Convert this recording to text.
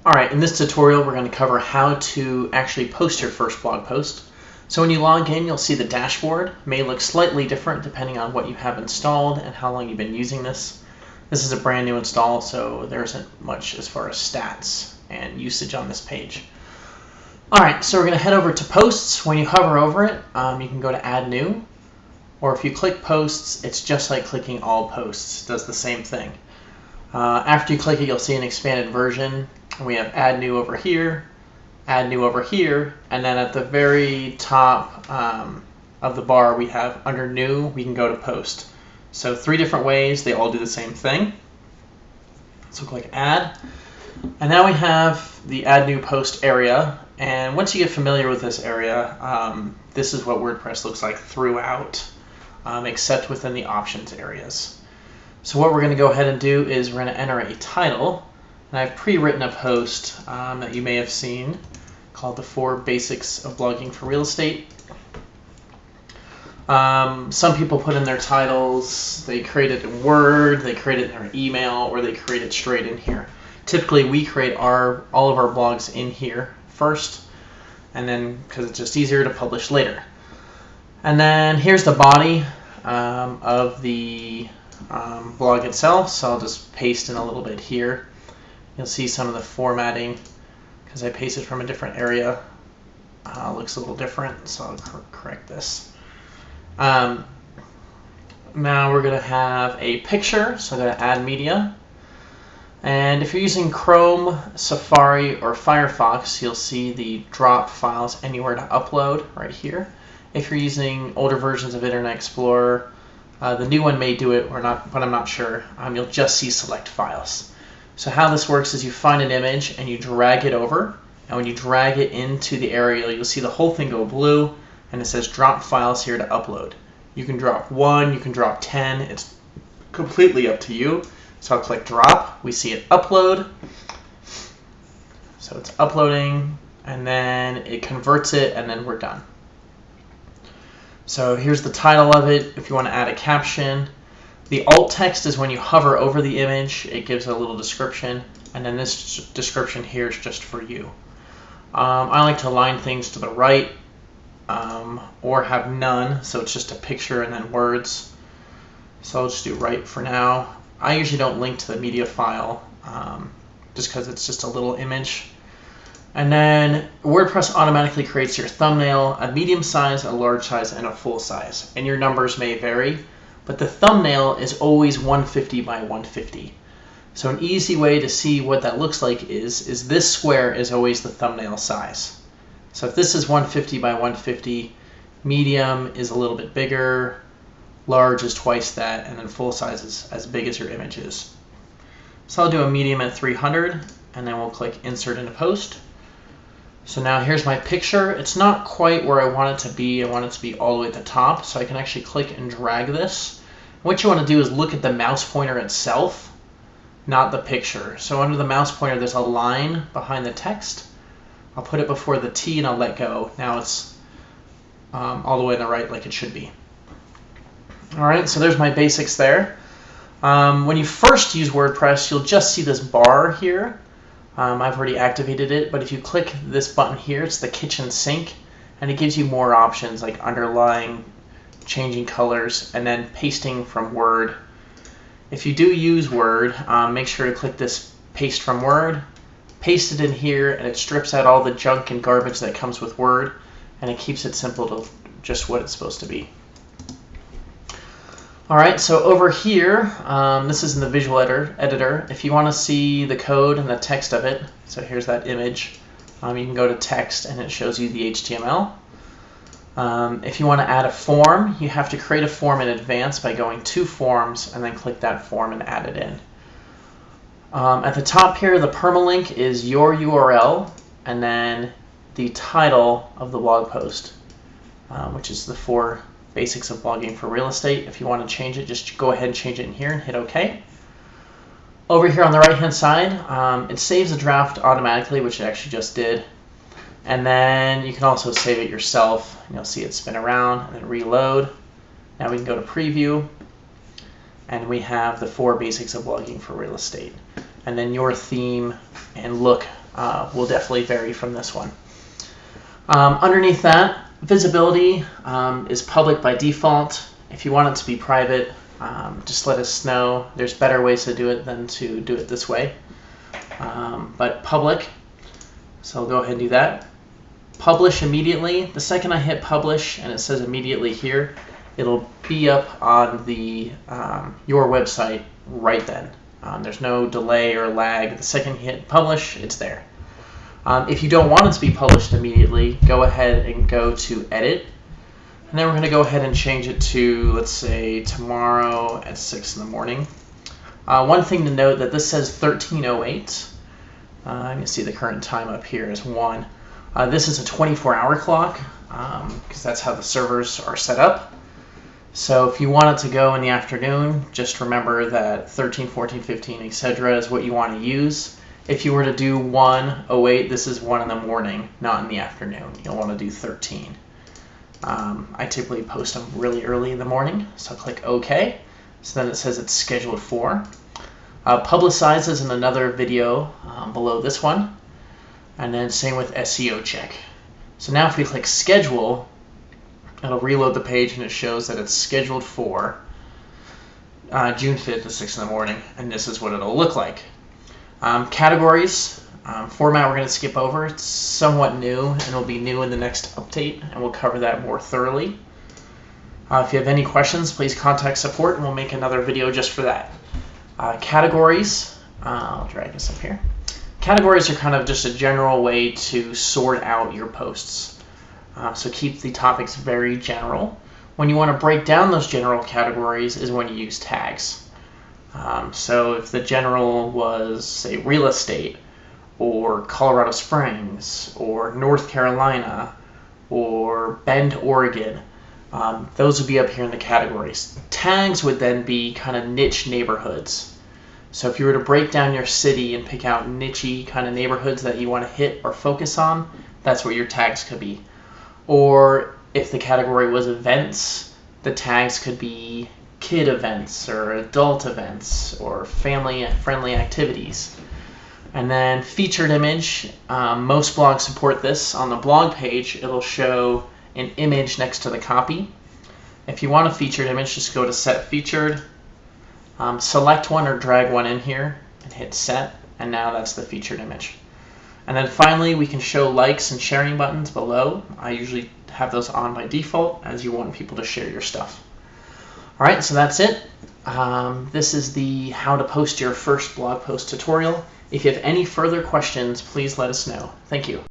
Alright, in this tutorial we're going to cover how to actually post your first blog post. So when you log in, you'll see the dashboard. It may look slightly different depending on what you have installed and how long you've been using this. This is a brand new install, so there isn't much as far as stats and usage on this page. Alright, so we're going to head over to Posts. When you hover over it, you can go to Add New, or if you click Posts, it's just like clicking All Posts. It does the same thing. After you click it, you'll see an expanded version. We have Add New over here, Add New over here, and then at the very top of the bar we have under New, we can go to Post. So 3 different ways, they all do the same thing. So click Add, and now we have the Add New Post area, and once you get familiar with this area, this is what WordPress looks like throughout, except within the options areas. So what we're going to go ahead and do is we're going to enter a title. And I've pre-written a post that you may have seen called The 4 Basics of Blogging for Real Estate. Some people put in their titles, they create it in Word, they create it in their email, or they create it straight in here. Typically we create all of our blogs in here first, and then because it's just easier to publish later. And then here's the body of the blog itself, so I'll just paste in a little bit here. You'll see some of the formatting because I pasted from a different area. Looks a little different, so I'll correct this. Now we're going to have a picture, so I'm going to add media. And if you're using Chrome, Safari, or Firefox, you'll see the drop files anywhere to upload right here. If you're using older versions of Internet Explorer, the new one may do it or not, but I'm not sure. You'll just see select files. So how this works is you find an image and you drag it over, and when you drag it into the area, you'll see the whole thing go blue, and it says drop files here to upload. You can drop 1, you can drop 10, it's completely up to you. So I'll click drop, we see it upload. So it's uploading, and then it converts it, and then we're done. So here's the title of it. If you want to add a caption, the alt text is when you hover over the image, it gives a little description, and then this description here is just for you. I like to align things to the right or have none, so it's just a picture and then words. So I'll just do right for now. I usually don't link to the media file just because it's just a little image. And then WordPress automatically creates your thumbnail, a medium size, a large size, and a full size. And your numbers may vary, but the thumbnail is always 150 by 150. So an easy way to see what that looks like is this square is always the thumbnail size. So if this is 150 by 150, medium is a little bit bigger, large is twice that, and then full size is as big as your image is. So I'll do a medium at 300, and then we'll click Insert into Post. So now here's my picture. It's not quite where I want it to be. I want it to be all the way at the top, so I can actually click and drag this. What you want to do is look at the mouse pointer itself, not the picture. So under the mouse pointer, there's a line behind the text. I'll put it before the T and I'll let go. Now it's all the way on the right like it should be. All right, so there's my basics there. When you first use WordPress, you'll just see this bar here. I've already activated it, but if you click this button here, it's the kitchen sink, and it gives you more options like underlying, changing colors, and then pasting from Word. If you do use Word, make sure to click this paste from Word, paste it in here, and it strips out all the junk and garbage that comes with Word, and it keeps it simple to just what it's supposed to be. Alright, so over here, this is in the visual editor. If you want to see the code and the text of it, so here's that image, you can go to text and it shows you the HTML. If you want to add a form, you have to create a form in advance by going to Forms and then click that form and add it in. At the top here, the permalink is your URL and then the title of the blog post, which is the 4 Basics of Blogging for Real Estate. If you want to change it, just go ahead and change it in here and hit OK. Over here on the right hand side, it saves a draft automatically, which it actually just did. And then you can also save it yourself, and you'll see it spin around and then reload. Now we can go to Preview, and we have the 4 Basics of Blogging for Real Estate. And then your theme and look will definitely vary from this one. Underneath that, visibility is public by default. If you want it to be private, just let us know. There's better ways to do it than to do it this way. But public, so I'll go ahead and do that. Publish immediately. The second I hit publish and it says immediately here, it'll be up on the your website right then. There's no delay or lag. The second you hit publish, it's there. If you don't want it to be published immediately, go ahead and go to edit. And then we're going to go ahead and change it to, let's say, tomorrow at 6 in the morning. One thing to note that this says 13:08. You can see the current time up here is 1. This is a 24-hour clock because that's how the servers are set up. So if you want it to go in the afternoon, just remember that 13, 14, 15, etc. is what you want to use. If you were to do 1:08, this is 1 in the morning, not in the afternoon. You'll want to do 13. I typically post them really early in the morning, so click OK. So then it says it's scheduled for. Publicize is in another video below this one. And then same with SEO check. So now if we click schedule, it'll reload the page and it shows that it's scheduled for June 5th at 6 in the morning. And this is what it'll look like. Categories, format we're going to skip over. It's somewhat new and it'll be new in the next update, and we'll cover that more thoroughly. If you have any questions, please contact support and we'll make another video just for that. Categories, I'll drag this up here. Categories are kind of just a general way to sort out your posts. So keep the topics very general. When you want to break down those general categories is when you use tags. So if the general was, say, real estate, or Colorado Springs, or North Carolina, or Bend, Oregon, those would be up here in the categories. Tags would then be kind of niche neighborhoods. So if you were to break down your city and pick out niche-y kind of neighborhoods that you want to hit or focus on, that's what your tags could be. Or if the category was events, the tags could be kid events or adult events or family-friendly activities. And then featured image, most blogs support this. On the blog page, it'll show an image next to the copy. If you want a featured image, just go to set featured, select one or drag one in here and hit set, and now that's the featured image. And then finally, we can show likes and sharing buttons below. I usually have those on by default as you want people to share your stuff. All right, so that's it. This is the how to post your first blog post tutorial. If you have any further questions, please let us know. Thank you.